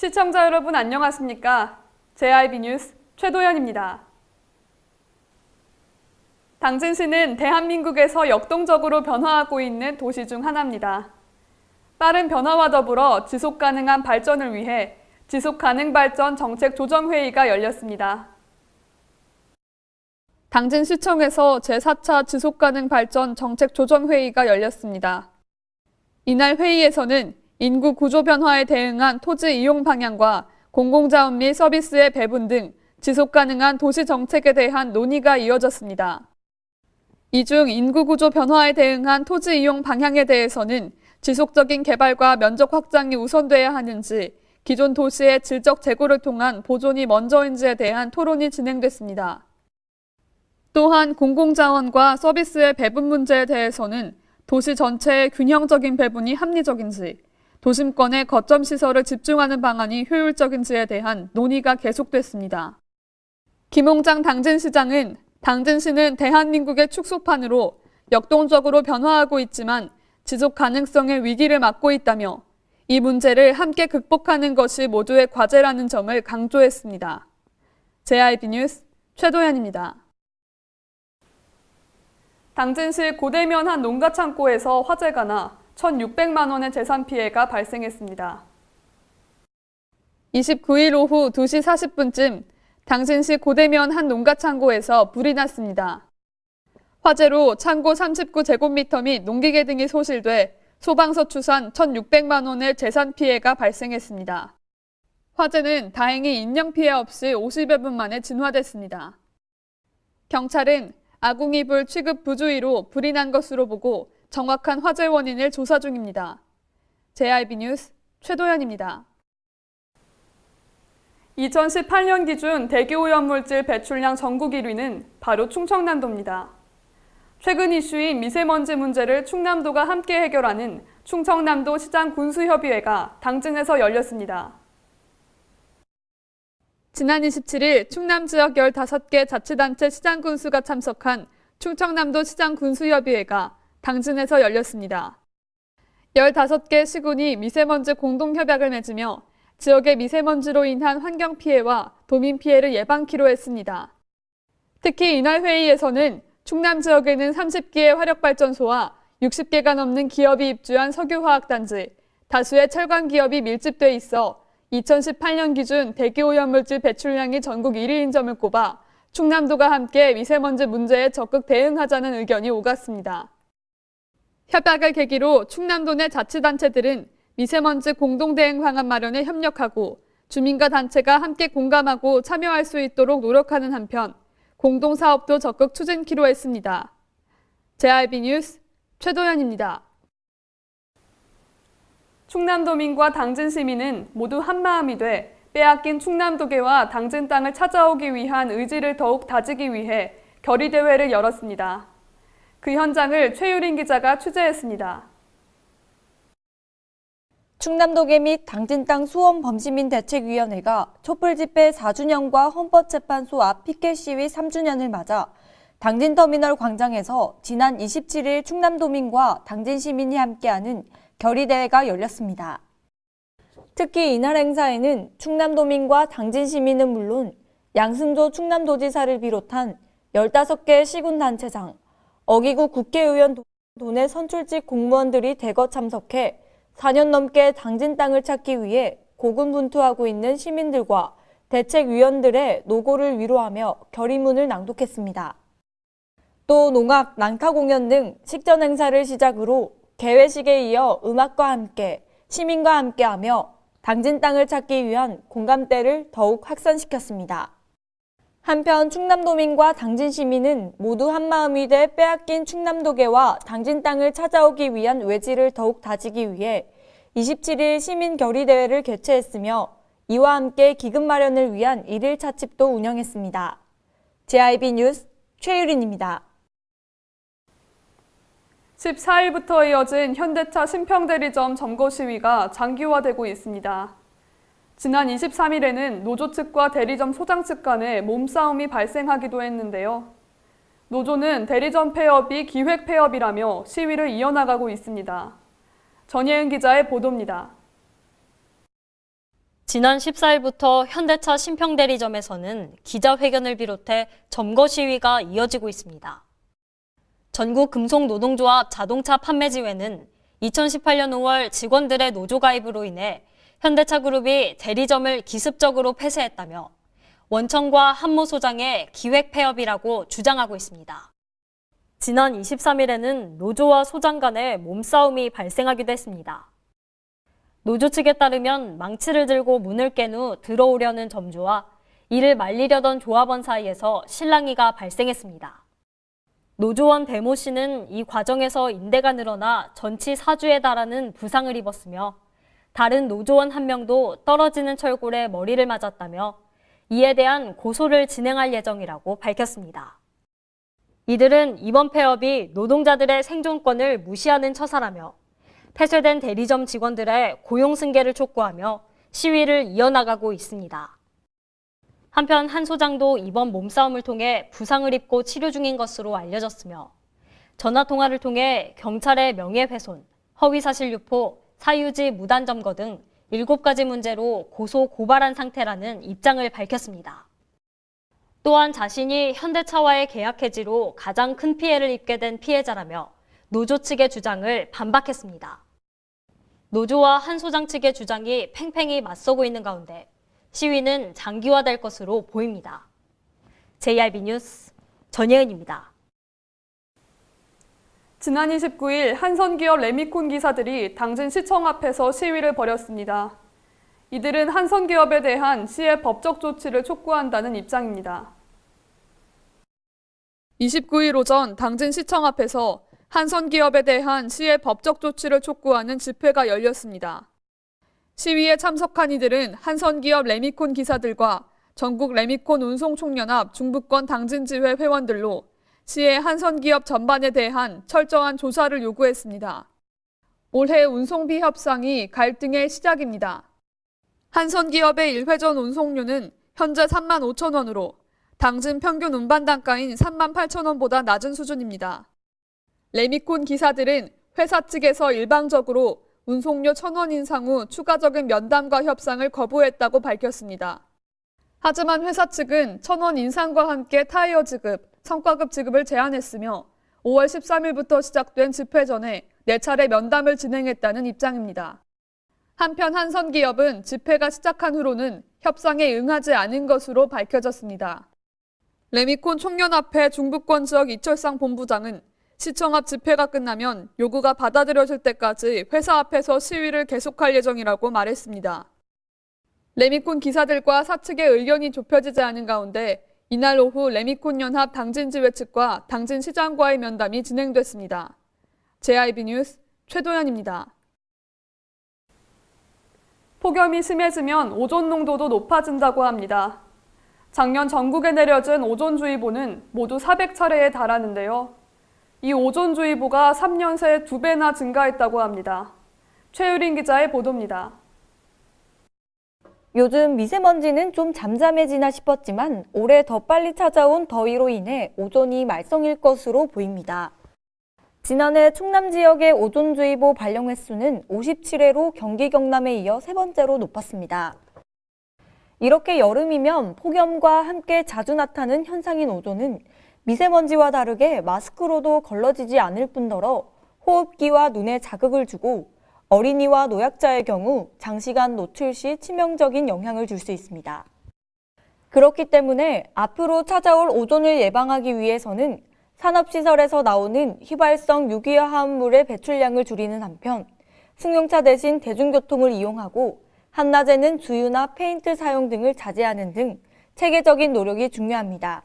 시청자 여러분 안녕하십니까? JIB 뉴스 최도연입니다. 당진시는 대한민국에서 역동적으로 변화하고 있는 도시 중 하나입니다. 빠른 변화와 더불어 지속가능한 발전을 위해 지속가능발전 정책조정회의가 열렸습니다. 당진시청에서 제4차 지속가능발전 정책조정회의가 열렸습니다. 이날 회의에서는 인구 구조 변화에 대응한 토지 이용 방향과 공공자원 및 서비스의 배분 등 지속가능한 도시 정책에 대한 논의가 이어졌습니다. 이 중 인구 구조 변화에 대응한 토지 이용 방향에 대해서는 지속적인 개발과 면적 확장이 우선돼야 하는지, 기존 도시의 질적 재고를 통한 보존이 먼저인지에 대한 토론이 진행됐습니다. 또한 공공자원과 서비스의 배분 문제에 대해서는 도시 전체의 균형적인 배분이 합리적인지, 도심권의 거점 시설을 집중하는 방안이 효율적인지에 대한 논의가 계속됐습니다. 김홍장 당진시장은 당진시는 대한민국의 축소판으로 역동적으로 변화하고 있지만 지속 가능성의 위기를 맞고 있다며 이 문제를 함께 극복하는 것이 모두의 과제라는 점을 강조했습니다. JIB 뉴스 최도연입니다. 당진시 고대면 한 농가 창고에서 화재가 나 1,600만 원의 재산 피해가 발생했습니다. 29일 오후 2시 40분쯤 당진시 고대면 한 농가 창고에서 불이 났습니다. 화재로 창고 39제곱미터 및 농기계 등이 소실돼 소방서 추산 1,600만 원의 재산 피해가 발생했습니다. 화재는 다행히 인명피해 없이 50여 분 만에 진화됐습니다. 경찰은 아궁이불 취급 부주의로 불이 난 것으로 보고 정확한 화재 원인을 조사 중입니다. JIB 뉴스 최도연입니다. 2018년 기준 대기오염물질 배출량 전국 1위는 바로 충청남도입니다. 최근 이슈인 미세먼지 문제를 충남도가 함께 해결하는 충청남도 시장군수협의회가 당진에서 열렸습니다. 지난 27일 충남 지역 15개 자치단체 시장군수가 참석한 충청남도 시장군수협의회가 당진에서 열렸습니다. 15개 시군이 미세먼지 공동협약을 맺으며 지역의 미세먼지로 인한 환경 피해와 도민 피해를 예방키로 했습니다. 특히 이날 회의에서는 충남 지역에는 30개의 화력발전소와 60개가 넘는 기업이 입주한 석유화학단지, 다수의 철강 기업이 밀집돼 있어 2018년 기준 대기오염물질 배출량이 전국 1위인 점을 꼽아 충남도가 함께 미세먼지 문제에 적극 대응하자는 의견이 오갔습니다. 협약을 계기로 충남도 내 자치단체들은 미세먼지 공동대응 방안 마련에 협력하고 주민과 단체가 함께 공감하고 참여할 수 있도록 노력하는 한편 공동사업도 적극 추진키로 했습니다. JIB 뉴스 최도연입니다. 충남도민과 당진시민은 모두 한마음이 돼 빼앗긴 충남도계와 당진 땅을 찾아오기 위한 의지를 더욱 다지기 위해 결의대회를 열었습니다. 그 현장을 최유린 기자가 취재했습니다. 충남도계 및 당진 땅 수원 범시민 대책위원회가 촛불 집회 4주년과 헌법재판소 앞 피켓 시위 3주년을 맞아 당진터미널 광장에서 지난 27일 충남도민과 당진 시민이 함께하는 결의대회가 열렸습니다. 특히 이날 행사에는 충남도민과 당진 시민은 물론 양승조 충남도지사를 비롯한 15개 시군단체장, 어기구 국회의원 도내 선출직 공무원들이 대거 참석해 4년 넘게 당진 땅을 찾기 위해 고군분투하고 있는 시민들과 대책위원들의 노고를 위로하며 결의문을 낭독했습니다. 또 농악, 난타 공연 등 식전 행사를 시작으로 개회식에 이어 음악과 함께 시민과 함께하며 당진 땅을 찾기 위한 공감대를 더욱 확산시켰습니다. 한편 충남도민과 당진 시민은 모두 한마음이 돼 빼앗긴 충남도계와 당진 땅을 찾아오기 위한 외지를 더욱 다지기 위해 27일 시민결의대회를 개최했으며 이와 함께 기금 마련을 위한 1일 차집도 운영했습니다. JIB 뉴스 최유린입니다. 14일부터 이어진 현대차 신평대리점 점거 시위가 장기화되고 있습니다. 지난 23일에는 노조 측과 대리점 소장 측 간에 몸싸움이 발생하기도 했는데요. 노조는 대리점 폐업이 기획 폐업이라며 시위를 이어나가고 있습니다. 전예은 기자의 보도입니다. 지난 14일부터 현대차 신평대리점에서는 기자회견을 비롯해 점거 시위가 이어지고 있습니다. 전국 금속노동조합 자동차 판매지회는 2018년 5월 직원들의 노조 가입으로 인해 현대차그룹이 대리점을 기습적으로 폐쇄했다며 원청과 한모 소장의 기획 폐업이라고 주장하고 있습니다. 지난 23일에는 노조와 소장 간의 몸싸움이 발생하기도 했습니다. 노조 측에 따르면 망치를 들고 문을 깬 후 들어오려는 점주와 이를 말리려던 조합원 사이에서 실랑이가 발생했습니다. 노조원 대모 씨는 이 과정에서 인대가 늘어나 전치 4주에 달하는 부상을 입었으며 다른 노조원 한 명도 떨어지는 철골에 머리를 맞았다며 이에 대한 고소를 진행할 예정이라고 밝혔습니다. 이들은 이번 폐업이 노동자들의 생존권을 무시하는 처사라며 폐쇄된 대리점 직원들의 고용 승계를 촉구하며 시위를 이어나가고 있습니다. 한편 한 소장도 이번 몸싸움을 통해 부상을 입고 치료 중인 것으로 알려졌으며 전화통화를 통해 경찰의 명예훼손, 허위사실 유포, 사유지 무단 점거 등 7가지 문제로 고소 고발한 상태라는 입장을 밝혔습니다. 또한 자신이 현대차와의 계약 해지로 가장 큰 피해를 입게 된 피해자라며 노조 측의 주장을 반박했습니다. 노조와 한 소장 측의 주장이 팽팽히 맞서고 있는 가운데 시위는 장기화될 것으로 보입니다. JRB 뉴스 전예은입니다. 지난 29일 한선기업 레미콘 기사들이 당진시청 앞에서 시위를 벌였습니다. 이들은 한선기업에 대한 시의 법적 조치를 촉구한다는 입장입니다. 29일 오전 당진시청 앞에서 한선기업에 대한 시의 법적 조치를 촉구하는 집회가 열렸습니다. 시위에 참석한 이들은 한선기업 레미콘 기사들과 전국 레미콘 운송총연합 중부권 당진지회 회원들로 시의 한선기업 전반에 대한 철저한 조사를 요구했습니다. 올해 운송비 협상이 갈등의 시작입니다. 한선기업의 일회전 운송료는 현재 3만 5천 원으로 당진 평균 운반 단가인 3만 8천 원보다 낮은 수준입니다. 레미콘 기사들은 회사 측에서 일방적으로 운송료 1,000원 인상 후 추가적인 면담과 협상을 거부했다고 밝혔습니다. 하지만 회사 측은 1,000원 인상과 함께 타이어 지급, 성과급 지급을 제한했으며 5월 13일부터 시작된 집회 전에 4차례 면담을 진행했다는 입장입니다. 한편 한선기업은 집회가 시작한 후로는 협상에 응하지 않은 것으로 밝혀졌습니다. 레미콘 총연합회 중부권 지역 이철상 본부장은 시청 앞 집회가 끝나면 요구가 받아들여질 때까지 회사 앞에서 시위를 계속할 예정이라고 말했습니다. 레미콘 기사들과 사측의 의견이 좁혀지지 않은 가운데 이날 오후 레미콘 연합 당진지회 측과 당진시장과의 면담이 진행됐습니다. JRB 뉴스 최도연입니다. 폭염이 심해지면 오존 농도도 높아진다고 합니다. 작년 전국에 내려진 오존주의보는 모두 400차례에 달하는데요. 이 오존주의보가 3년 새 2배나 증가했다고 합니다. 최유린 기자의 보도입니다. 요즘 미세먼지는 좀 잠잠해지나 싶었지만 올해 더 빨리 찾아온 더위로 인해 오존이 말썽일 것으로 보입니다. 지난해 충남 지역의 오존주의보 발령 횟수는 57회로 경기 경남에 이어 3번째로 높았습니다. 이렇게 여름이면 폭염과 함께 자주 나타나는 현상인 오존은 미세먼지와 다르게 마스크로도 걸러지지 않을 뿐더러 호흡기와 눈에 자극을 주고 어린이와 노약자의 경우 장시간 노출 시 치명적인 영향을 줄 수 있습니다. 그렇기 때문에 앞으로 찾아올 오존을 예방하기 위해서는 산업시설에서 나오는 휘발성 유기화 화합물의 배출량을 줄이는 한편 승용차 대신 대중교통을 이용하고 한낮에는 주유나 페인트 사용 등을 자제하는 등 체계적인 노력이 중요합니다.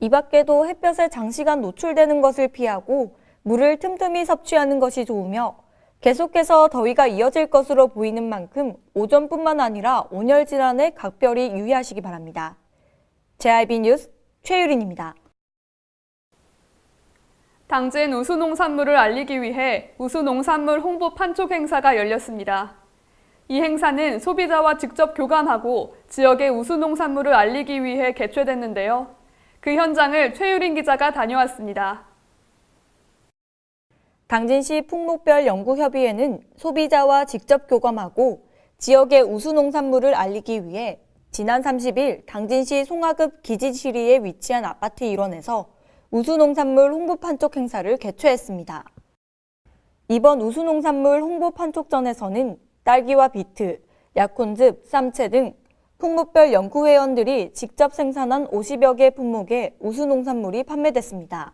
이 밖에도 햇볕에 장시간 노출되는 것을 피하고 물을 틈틈이 섭취하는 것이 좋으며 계속해서 더위가 이어질 것으로 보이는 만큼 오존뿐만 아니라 온열 질환에 각별히 유의하시기 바랍니다. JRB 뉴스 최유린입니다. 당진 우수농산물을 알리기 위해 우수농산물 홍보 판촉 행사가 열렸습니다. 이 행사는 소비자와 직접 교감하고 지역의 우수농산물을 알리기 위해 개최됐는데요. 그 현장을 최유린 기자가 다녀왔습니다. 당진시 풍목별 연구협의회는 소비자와 직접 교감하고 지역의 우수 농산물을 알리기 위해 지난 30일 당진시 송하급 기지시리에 위치한 아파트 일원에서 우수 농산물 홍보 판촉 행사를 개최했습니다. 이번 우수 농산물 홍보 판촉전에서는 딸기와 비트, 약혼즙, 쌈채 등 품목별 연구회원들이 직접 생산한 50여 개 품목의 우수 농산물이 판매됐습니다.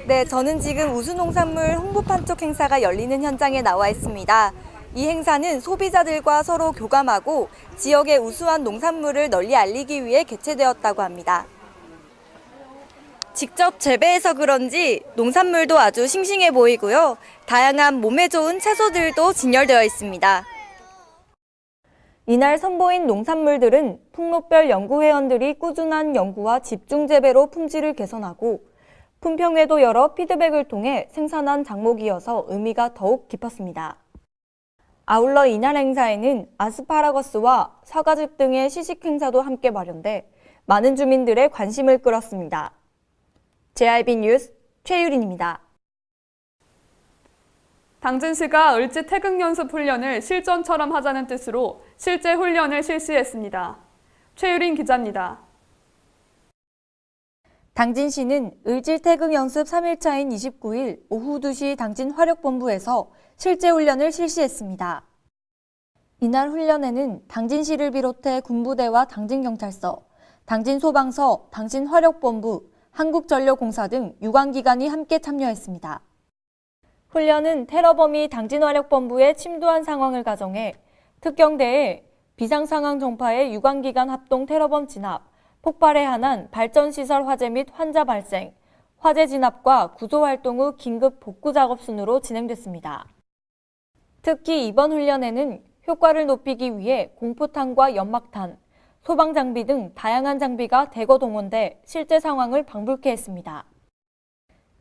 네, 저는 지금 우수 농산물 홍보 판촉 행사가 열리는 현장에 나와 있습니다. 이 행사는 소비자들과 서로 교감하고 지역의 우수한 농산물을 널리 알리기 위해 개최되었다고 합니다. 직접 재배해서 그런지 농산물도 아주 싱싱해 보이고요. 다양한 몸에 좋은 채소들도 진열되어 있습니다. 이날 선보인 농산물들은 품목별 연구회원들이 꾸준한 연구와 집중 재배로 품질을 개선하고 품평회도 여러 피드백을 통해 생산한 작목이어서 의미가 더욱 깊었습니다. 아울러 이날 행사에는 아스파라거스와 사과즙 등의 시식 행사도 함께 마련돼 많은 주민들의 관심을 끌었습니다. JIB 뉴스 최유린입니다. 당진시가 을지 태극연습 훈련을 실전처럼 하자는 뜻으로 실제 훈련을 실시했습니다. 최유린 기자입니다. 당진시는 을지 태극 연습 3일차인 29일 오후 2시 당진 화력본부에서 실제 훈련을 실시했습니다. 이날 훈련에는 당진시를 비롯해 군부대와 당진경찰서, 당진소방서, 당진화력본부, 한국전력공사 등 유관기관이 함께 참여했습니다. 훈련은 테러범이 당진화력본부에 침투한 상황을 가정해 특경대에 비상상황 전파의 유관기관 합동 테러범 진압, 폭발에 한한 발전시설 화재 및 환자 발생, 화재 진압과 구조활동 후 긴급 복구 작업 순으로 진행됐습니다. 특히 이번 훈련에는 효과를 높이기 위해 공포탄과 연막탄, 소방장비 등 다양한 장비가 대거 동원돼 실제 상황을 방불케 했습니다.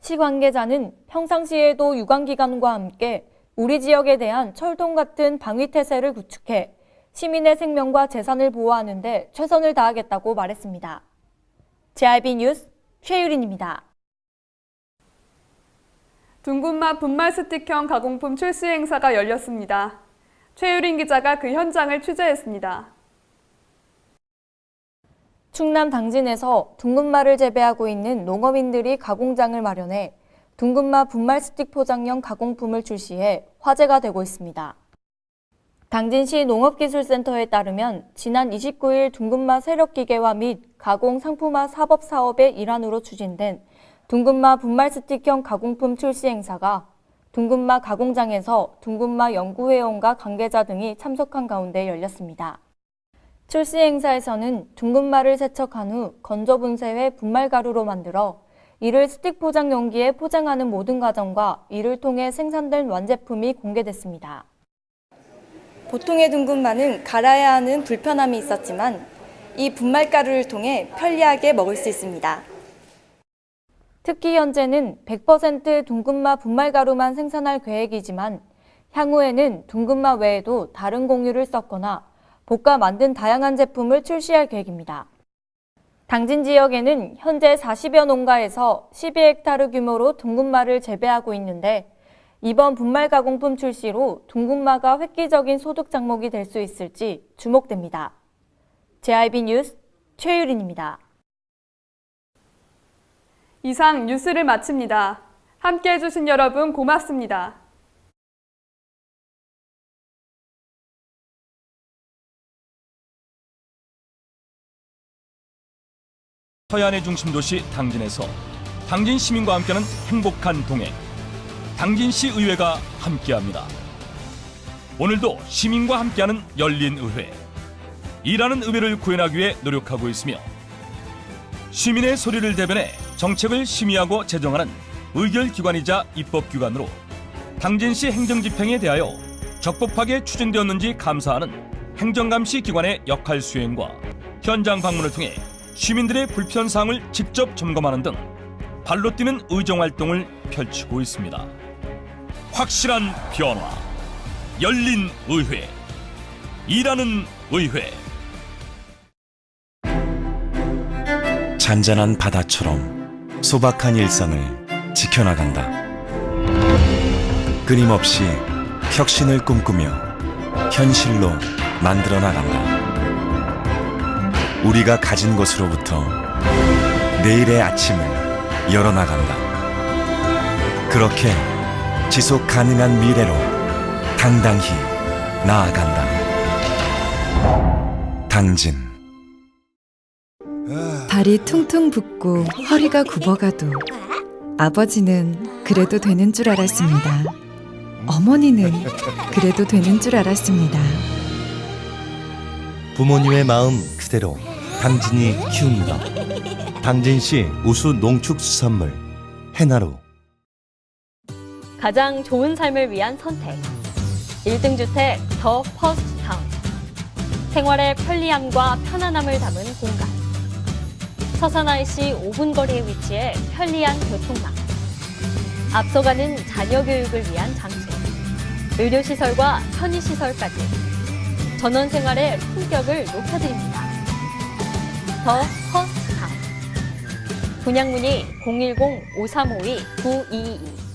시 관계자는 평상시에도 유관기관과 함께 우리 지역에 대한 철통 같은 방위태세를 구축해 시민의 생명과 재산을 보호하는 데 최선을 다하겠다고 말했습니다. JIB 뉴스 최유린입니다. 둥근맛 분말 스틱형 가공품 출시 행사가 열렸습니다. 최유린 기자가 그 현장을 취재했습니다. 충남 당진에서 둥근마를 재배하고 있는 농업인들이 가공장을 마련해 둥근마 분말 스틱 포장형 가공품을 출시해 화제가 되고 있습니다. 당진시 농업기술센터에 따르면 지난 29일 둥근마 세력기계화 및 가공 상품화 사법 사업의 일환으로 추진된 둥근마 분말 스틱형 가공품 출시 행사가 둥근마 가공장에서 둥근마 연구회원과 관계자 등이 참석한 가운데 열렸습니다. 출시 행사에서는 둥근마를 세척한 후 건조 분쇄해 분말 가루로 만들어 이를 스틱 포장 용기에 포장하는 모든 과정과 이를 통해 생산된 완제품이 공개됐습니다. 보통의 둥근마는 갈아야 하는 불편함이 있었지만 이 분말 가루를 통해 편리하게 먹을 수 있습니다. 특히 현재는 100% 둥근마 분말 가루만 생산할 계획이지만 향후에는 둥근마 외에도 다른 공유를 섞거나 볶아 만든 다양한 제품을 출시할 계획입니다. 당진 지역에는 현재 40여 농가에서 12헥타르 규모로 둥근마를 재배하고 있는데 이번 분말 가공품 출시로 둥근마가 획기적인 소득 작목이 될 수 있을지 주목됩니다. JIB 뉴스 최유린입니다. 이상 뉴스를 마칩니다. 함께해 주신 여러분 고맙습니다. 서해안의 중심 도시 당진에서 당진 시민과 함께하는 행복한 동행, 당진시 의회가 함께합니다. 오늘도 시민과 함께하는 열린 의회, 일하는 의회를 구현하기 위해 노력하고 있으며 시민의 소리를 대변해 정책을 심의하고 제정하는 의결기관이자 입법기관으로 당진시 행정집행에 대하여 적법하게 추진되었는지 감사하는 행정감시 기관의 역할 수행과 현장 방문을 통해 시민들의 불편사항을 직접 점검하는 등 발로 뛰는 의정활동을 펼치고 있습니다. 확실한 변화, 열린 의회, 일하는 의회. 잔잔한 바다처럼 소박한 일상을 지켜나간다. 끊임없이 혁신을 꿈꾸며 현실로 만들어 나간다. 우리가 가진 것으로부터 내일의 아침을 열어나간다. 그렇게 지속 가능한 미래로 당당히 나아간다. 당진. 발이 퉁퉁 붓고 허리가 굽어가도 아버지는 그래도 되는 줄 알았습니다. 어머니는 그래도 되는 줄 알았습니다. 부모님의 마음 그대로 당진이 키웁니다. 당진시 우수 농축수산물 해나루. 가장 좋은 삶을 위한 선택. 1등 주택 더 퍼스트 타운. 생활의 편리함과 편안함을 담은 공간. 서산IC 5분 거리에 위치해 편리한 교통망. 앞서가는 자녀 교육을 위한 장소. 의료시설과 편의시설까지. 전원 생활의 품격을 높여드립니다. 더 퍼스트 타운. 분양 문의 010-5352-9222